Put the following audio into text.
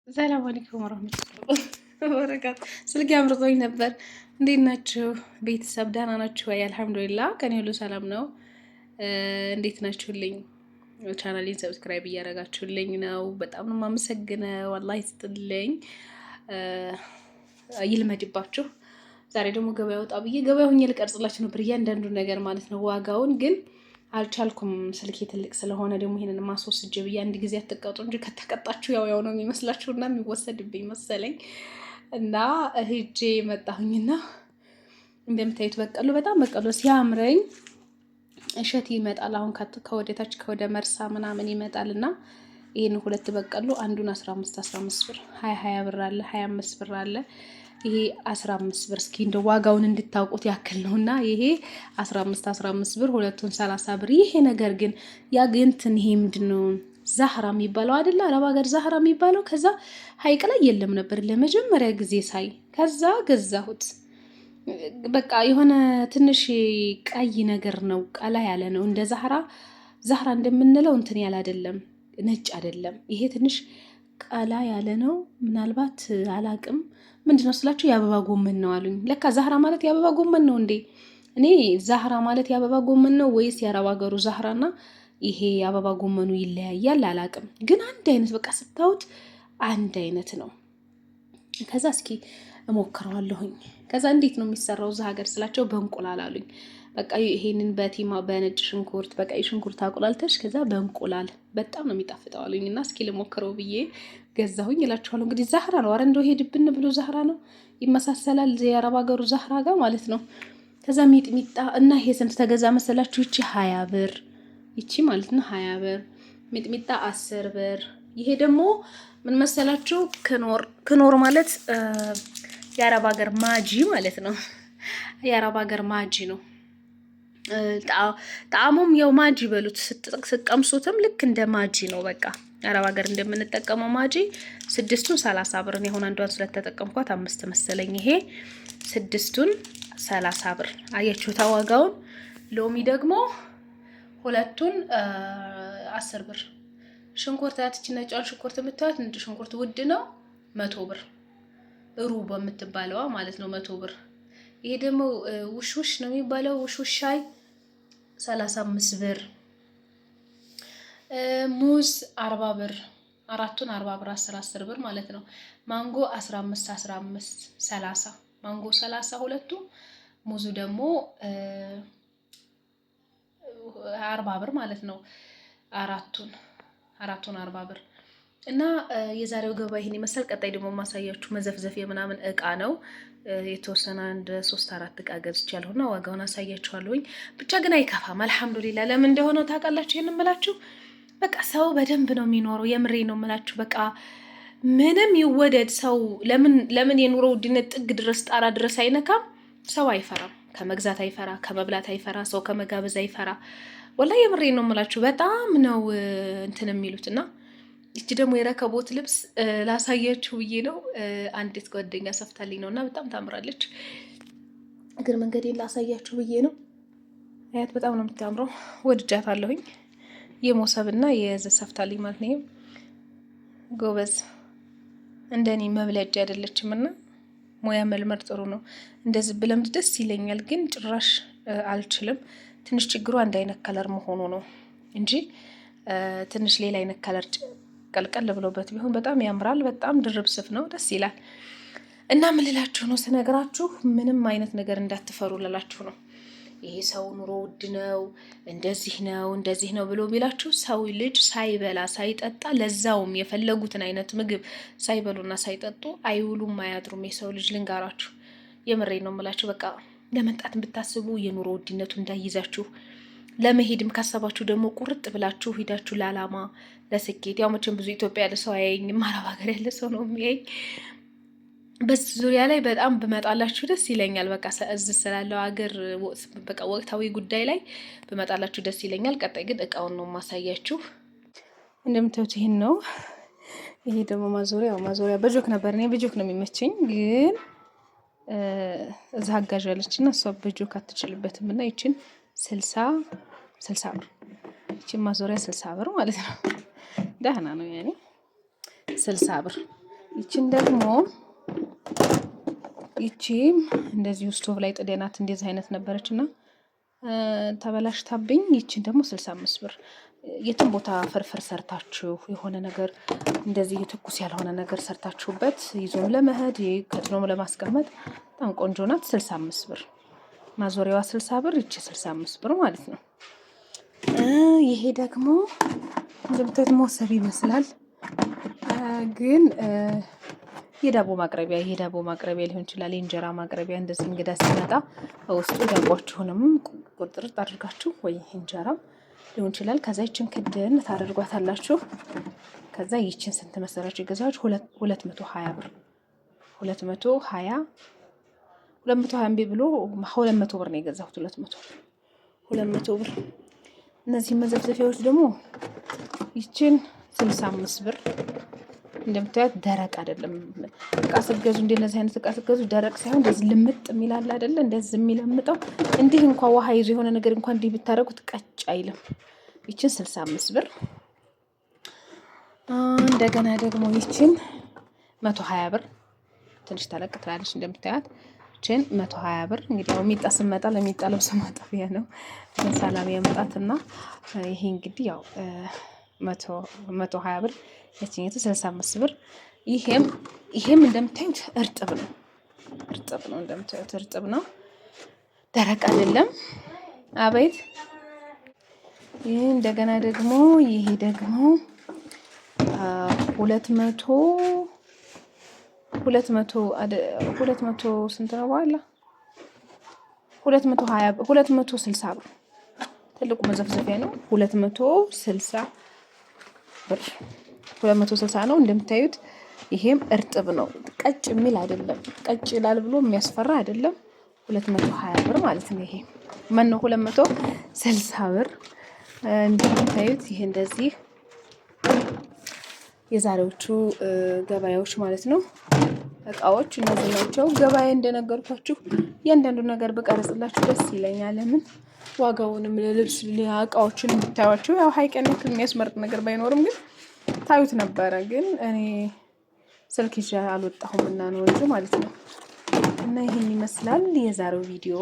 ሰላም አለይኩም ወራህመቱላሂ ወበረካቱ። ስልክ አምርጦኝ ነበር። እንዴት ናችሁ ቤተሰብ? ደህና ናችሁ ወይ? አልሐምዱሊላህ ከኔ ሁሉ ሰላም ነው። እንዴት ናችሁልኝ? ቻናሌን ሰብስክራይብ እያደረጋችሁልኝ ነው። በጣም ነው የማመሰግነው። አላህ ይስጥልኝ፣ ይልመድባችሁ። ዛሬ ደግሞ ገበያ ወጣ ብዬ ገበያ ሁኜ ልቀርጽላችሁ ነበር እያንዳንዱን ነገር ማለት ነው። ዋጋውን ግን አልቻልኩም። ስልኬ ትልቅ ስለሆነ ደግሞ ይሄንን ማስወስጄ ብዬ አንድ ጊዜ አትቀጡ እንጂ ከተቀጣችሁ ያው ነው የሚመስላችሁና የሚወሰድብኝ መሰለኝ እና ሄጄ መጣሁኝና እንደምታዩት በቀሉ በጣም በቀሉ ሲያምረኝ እሸት ይመጣል። አሁን ከወደታች ከወደ መርሳ ምናምን ይመጣልና ይሄን ሁለት በቀሉ አንዱን 15 ብር 20 ብር አለ 25 ብር አለ። ይሄ 15 ብር እስኪ እንደ ዋጋውን እንድታውቁት ያክል ነውና ይሄ 15 ብር ሁለቱን 30 ብር። ይሄ ነገር ግን ያግንትን ይሄ ምንድነው ዛህራ የሚባለው አይደለ? አረብ ሀገር ዛህራ የሚባለው ከዛ ሀይቅ ላይ የለም ነበር ለመጀመሪያ ጊዜ ሳይ፣ ከዛ ገዛሁት። በቃ የሆነ ትንሽ ቀይ ነገር ነው፣ ቀላ ያለ ነው። እንደ ዛህራ እንደምንለው እንትን ያለ አይደለም፣ ነጭ አይደለም። ይሄ ትንሽ ቀላ ያለ ነው። ምናልባት አላቅም ምንድነው ስላችሁ የአበባ ጎመን ነው አሉኝ። ለካ ዛህራ ማለት የአበባ ጎመን ነው እንዴ? እኔ ዛህራ ማለት የአበባ ጎመን ነው ወይስ የአረብ ሀገሩ ዛህራና ይሄ የአበባ ጎመኑ ይለያያል? አላቅም፣ ግን አንድ አይነት በቃ ስታዩት አንድ አይነት ነው። ከዛ እስኪ እሞክረዋለሁኝ። ከዛ እንዴት ነው የሚሰራው እዛ ሀገር ስላቸው በእንቁላል አሉኝ። በቃ ይሄንን በነጭ ሽንኩርት በቀይ ሽንኩርት አቁላልተሽ ከዛ በእንቁላል በጣም ነው የሚጣፍጠው አሉኝ። እና እስኪ ልሞክረው ብዬ ገዛሁኝ እላችኋለሁ። እንግዲህ ዛህራ ነው፣ አረ እንደው ሄድብን ብሎ ዛህራ ነው፣ ይመሳሰላል የአረብ ሀገሩ ዛህራ ጋር ማለት ነው። ከዛ ሚጥሚጣ እና ይሄ ስንት ተገዛ መሰላችሁ? ይቺ 20 ብር ይቺ ማለት ነው 20 ብር። ሚጥሚጣ 10 ብር። ይሄ ደግሞ ምን መሰላችሁ? ክኖር ማለት የአረብ ሀገር ማጂ ማለት ነው። የአረብ ሀገር ማጂ ነው። ጣዕሙም ያው ማጂ በሉት፣ ስትቀምሱትም ልክ እንደ ማጂ ነው። በቃ አረብ ሀገር እንደምንጠቀመው ማጂ። 6ቱን 30 ብር ነው። አሁን አንዷን ስለተጠቀምኳት 5 መሰለኝ። ይሄ 6ቱን 30 ብር። አያችሁት ዋጋውን። ሎሚ ደግሞ ሁለቱን 10 ብር። ሽንኩርት ያትች ነጯን ሽንኩርት የምታዩት ነጭ ሽንኩርት ውድ ነው፣ 100 ብር። ሩብ የምትባለዋ ማለት ነው 100 ብር። ይሄ ደግሞ ውሽውሽ ነው የሚባለው፣ ውሽውሽ ሻይ 35 ብር። ሙዝ 40 ብር። አራቱን 40 ብር 10 ብር ማለት ነው። ማንጎ 15 30 ማንጎ 30 ሁለቱ። ሙዙ ደግሞ 40 ብር ማለት ነው። አራቱን 40 ብር። እና የዛሬው ገበያ ይሄን ይመስላል። ቀጣይ ደግሞ ማሳያችሁ መዘፍዘፊያ ምናምን እቃ ነው። የተወሰነ አንድ 3-4 እቃ ገዝቻለሁና ዋጋውን አሳያችኋለሁኝ። ብቻ ግን አይከፋም፣ አልሐምዱሊላህ። ለምን እንደሆነ ታውቃላችሁ? ይሄን እምላችሁ በቃ ሰው በደንብ ነው የሚኖረው። የምሬ ነው የምላችሁ። በቃ ምንም ይወደድ ሰው ለምን የኑሮ ውድነት ጥግ ድረስ ጣራ ድረስ አይነካም? ሰው አይፈራም፣ ከመግዛት አይፈራ፣ ከመብላት አይፈራ፣ ሰው ከመጋበዝ አይፈራ። ወላሂ የምሬ ነው የምላችሁ። በጣም ነው እንትን የሚሉትና እቺ ደግሞ የረከቦት ልብስ ላሳያችሁ ብዬ ነው። አንዲት ጓደኛ ሰፍታልኝ ነውና በጣም ታምራለች። እግር መንገዴን ላሳያችሁ ብዬ ነው። አያት በጣም ነው የምታምረው፣ ወድጃታለሁኝ። የሞሰብና የዘ ሰፍታልኝ ማለት ነው። ጎበዝ እንደኔ መብለጃ አይደለችም እና ሙያ መልመድ ጥሩ ነው። እንደዚህ ብለምድ ደስ ይለኛል፣ ግን ጭራሽ አልችልም። ትንሽ ችግሩ አንድ አይነት ከለር መሆኑ ነው እንጂ ትንሽ ሌላ አይነት ከለር ቀልቀል ብሎበት ቢሆን በጣም ያምራል። በጣም ድርብ ስፍ ነው፣ ደስ ይላል። እና ምን ልላችሁ ነው ስነግራችሁ፣ ምንም አይነት ነገር እንዳትፈሩ ልላችሁ ነው። ይሄ ሰው ኑሮ ውድ ነው እንደዚህ ነው ብሎ ቢላችሁ፣ ሰው ልጅ ሳይበላ ሳይጠጣ ለዛውም የፈለጉትን አይነት ምግብ ሳይበሉና ሳይጠጡ አይውሉም አያድሩም። የሰው ልጅ ልንጋራችሁ፣ የምሬ ነው የምላችሁ። በቃ ለመምጣት ብታስቡ የኑሮ ውድነቱ እንዳይዛችሁ፣ ለመሄድም ካሰባችሁ ደግሞ ቁርጥ ብላችሁ ሂዳችሁ ለዓላማ ለስኬት። ያው መቼም ብዙ ኢትዮጵያ ያለ ሰው አያየኝም፣ አረብ ሀገር ያለ ሰው ነው የሚያየኝ። በዚህ ዙሪያ ላይ በጣም ብመጣላችሁ ደስ ይለኛል። በቃ እዚህ ስላለው ሀገር በቃ ወቅታዊ ጉዳይ ላይ ብመጣላችሁ ደስ ይለኛል። ቀጣይ ግን እቃውን ነው ማሳያችሁ። እንደምታዩት ይሄን ነው። ይሄ ደግሞ ማዞሪያ በጆክ ነበር። እኔ በጆክ ነው የሚመቸኝ፣ ግን እዛ አጋዥ ያለችና እሷ በጆክ አትችልበትም እና ይችን 60 ብር። ይችን ማዞሪያ 60 ብር ማለት ነው። ደህና ነው ያኔ 60 ብር። ይቺን ደግሞ ይቺም እንደዚሁ ስቶቭ ላይ ጥደናት እንደዚህ አይነት ነበረችና ተበላሽታብኝ። ይቺን ደግሞ 65 ብር። የትም ቦታ ፍርፍር ሰርታችሁ የሆነ ነገር እንደዚህ ትኩስ ያልሆነ ነገር ሰርታችሁበት ይዞም ለመሄድ ከጥኖም ለማስቀመጥ በጣም ቆንጆ ናት። 65 ብር ማዞሪያዋ 60 ብር፣ ይቺ 65 ብር ማለት ነው። ይሄ ደግሞ እንደምታዩት ሞሰብ ይመስላል ግን የዳቦ ማቅረቢያ ሊሆን ይችላል፣ የእንጀራ ማቅረቢያ። እንደዚህ እንግዳ ሲመጣ በውስጡ ዳቦአችሁንም ቁርጥርጥ አድርጋችሁ ወይ እንጀራ ሊሆን ይችላል። ከዛ ይችን ክድን ታደርጓታላችሁ። ከዛ ይችን ስንት መሰላችሁ የገዛችሁ? 220 ብር 220 እምቢ ብሎ 200 ብር ነው የገዛሁት። 200 ብር። እነዚህ መዘፍዘፊያዎች ደግሞ ይችን 65 ብር። እንደምታዩት ደረቅ አይደለም። እቃ ስትገዙ እንደነዚህ አይነት እቃ ስትገዙ ደረቅ ሳይሆን እንደዚህ ልምጥ የሚላል አይደለ? እንደዚህ የሚለምጠው እንዲህ እንኳን ውሃ ይዞ የሆነ ነገር እንኳን እንዲህ ብታረጉት ቀጭ አይልም። ይችን 65 ብር። እንደገና ደግሞ ይችን 120 ብር። ትንሽ ተለቅ ትላለች እንደምታዩት። ይችን 120 ብር። እንግዲህ ያው ሚጣ ስመጣ ለሚጣ ልብስ ማጠቢያ ነው ሰላም ያመጣትና ይሄ እንግዲህ ያው 120 ብር። ያቺኛቱ 65 ብር። ይሄም እንደምታዩት እርጥብ ነው እንደምታዩት እርጥብ ነው፣ ደረቅ አይደለም። አቤት። ይሄ እንደገና ደግሞ ይሄ ደግሞ 200 ስንት ነው በኋላ 260 ብር። ትልቁ መዘፍዘፊያ ነው። 260 ብር 260 ነው እንደምታዩት። ይሄም እርጥብ ነው፣ ቀጭ የሚል አይደለም። ቀጭ ይላል ብሎ የሚያስፈራ አይደለም። 220 ብር ማለት ነው። ይሄ ማን ነው? 260 ብር እንደምታዩት። ይሄ እንደዚህ የዛሬዎቹ ገበያዎች ማለት ነው። እቃዎች እነዚህ ናቸው። ገበያ እንደነገርኳችሁ እያንዳንዱ ነገር በቀረጽላችሁ ደስ ይለኛል። ለምን ዋጋውንም ለልብስ እቃዎችን ብታዩዋቸው ያው ሀይቀን ያክል የሚያስመርጥ ነገር ባይኖርም ግን ታዩት ነበረ። ግን እኔ ስልክ ይዤ አልወጣሁም እና ነው እንጂ ማለት ነው። እና ይሄን ይመስላል የዛሬው ቪዲዮ።